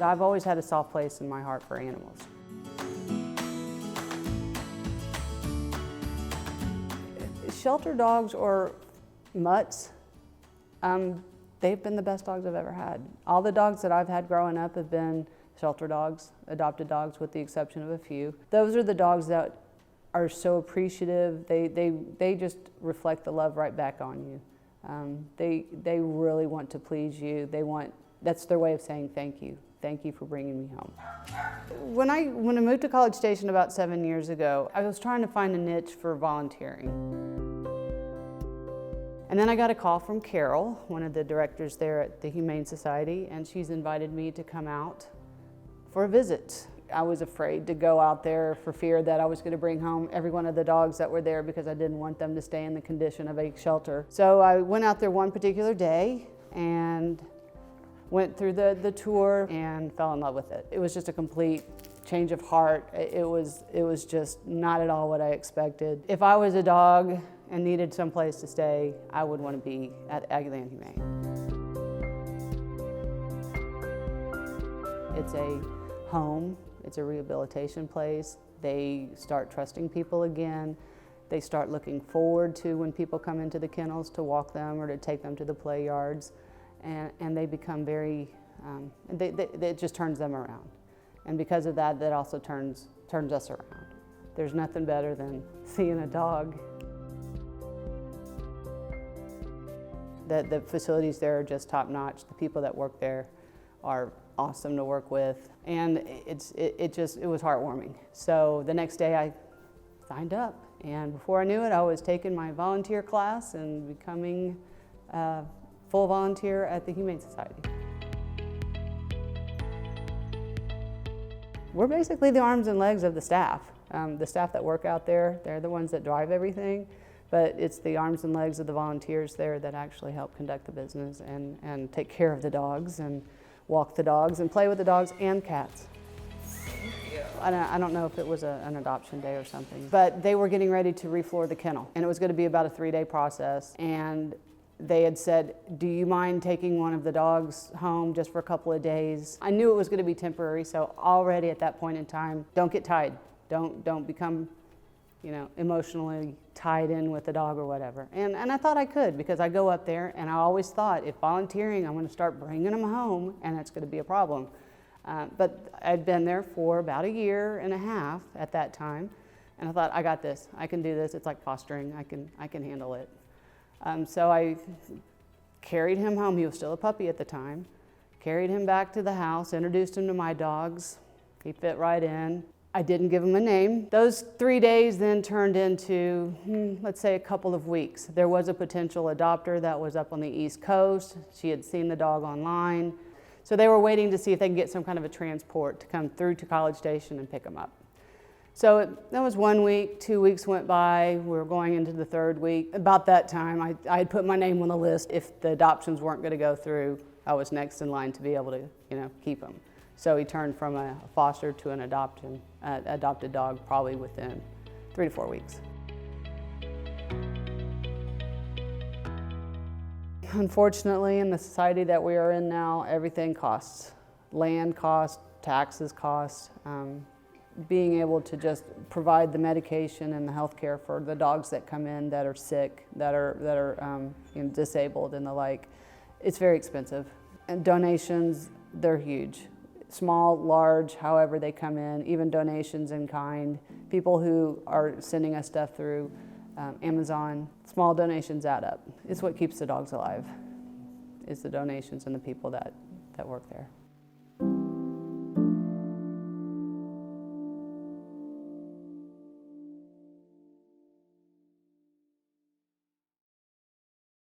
I've always had a soft place in my heart for animals. Shelter dogs or mutts, they've been the best dogs I've ever had. All the dogs that I've had growing up have been shelter dogs, adopted dogs with the exception of a few. Those are the dogs that are so appreciative. They just reflect the love right back on you. They really want to please you. That's their way of saying thank you. Thank you for bringing me home. When I moved to College Station about 7 years ago, I was trying to find a niche for volunteering. And then I got a call from Carol, one of the directors there at the Humane Society, and she's invited me to come out for a visit. I was afraid to go out there for fear that I was going to bring home every one of the dogs that were there because I didn't want them to stay in the condition of a shelter. So I went out there one particular day and went through the tour and fell in love with it. It was just a complete change of heart. It was just not at all what I expected. If I was a dog and needed some place to stay, I would want to be at Aggieland Humane. It's a home, it's a rehabilitation place. They start trusting people again. They start looking forward to when people come into the kennels to walk them or to take them to the play yards. And they become very, it just turns them around. And because of that, that also turns us around. There's nothing better than seeing a dog. The facilities there are just top notch. The people that work there are awesome to work with. And it was heartwarming. So the next day I signed up. And before I knew it, I was taking my volunteer class and becoming a full volunteer at the Humane Society. We're basically the arms and legs of the staff. The staff that work out there, they're the ones that drive everything, but it's the arms and legs of the volunteers there that actually help conduct the business and take care of the dogs and walk the dogs and play with the dogs and cats. I don't know if it was an adoption day or something, but they were getting ready to refloor the kennel, and it was going to be about a 3-day process. And they had said, do you mind taking one of the dogs home just for a couple of days? I knew it was going to be temporary, so already at that point in time, don't get tied. Don't become, emotionally tied in with the dog or whatever. And I thought I could, because I go up there and I always thought, if volunteering, I'm going to start bringing them home, and that's going to be a problem. But I'd been there for about 1.5 years at that time, and I thought, I got this. I can do this. It's like fostering. I can handle it. So I carried him home. He was still a puppy at the time. Carried him back to the house, introduced him to my dogs. He fit right in. I didn't give him a name. Those 3 days then turned into, let's say, a couple of weeks. There was a potential adopter that was up on the East Coast. She had seen the dog online. So they were waiting to see if they could get some kind of a transport to come through to College Station and pick him up. So that was 1 week, 2 weeks went by, we were going into the 3rd week. About that time, I had put my name on the list. If the adoptions weren't gonna go through, I was next in line to be able to, keep him. So he turned from a foster to an adopted dog probably within 3 to 4 weeks. Unfortunately, in the society that we are in now, everything costs. Land costs, taxes cost. Being able to just provide the medication and the health care for the dogs that come in that are sick, that are disabled and the like, it's very expensive. And donations, they're huge. Small, large, however they come in, even donations in kind. People who are sending us stuff through Amazon, small donations add up. It's what keeps the dogs alive, is the donations and the people that work there.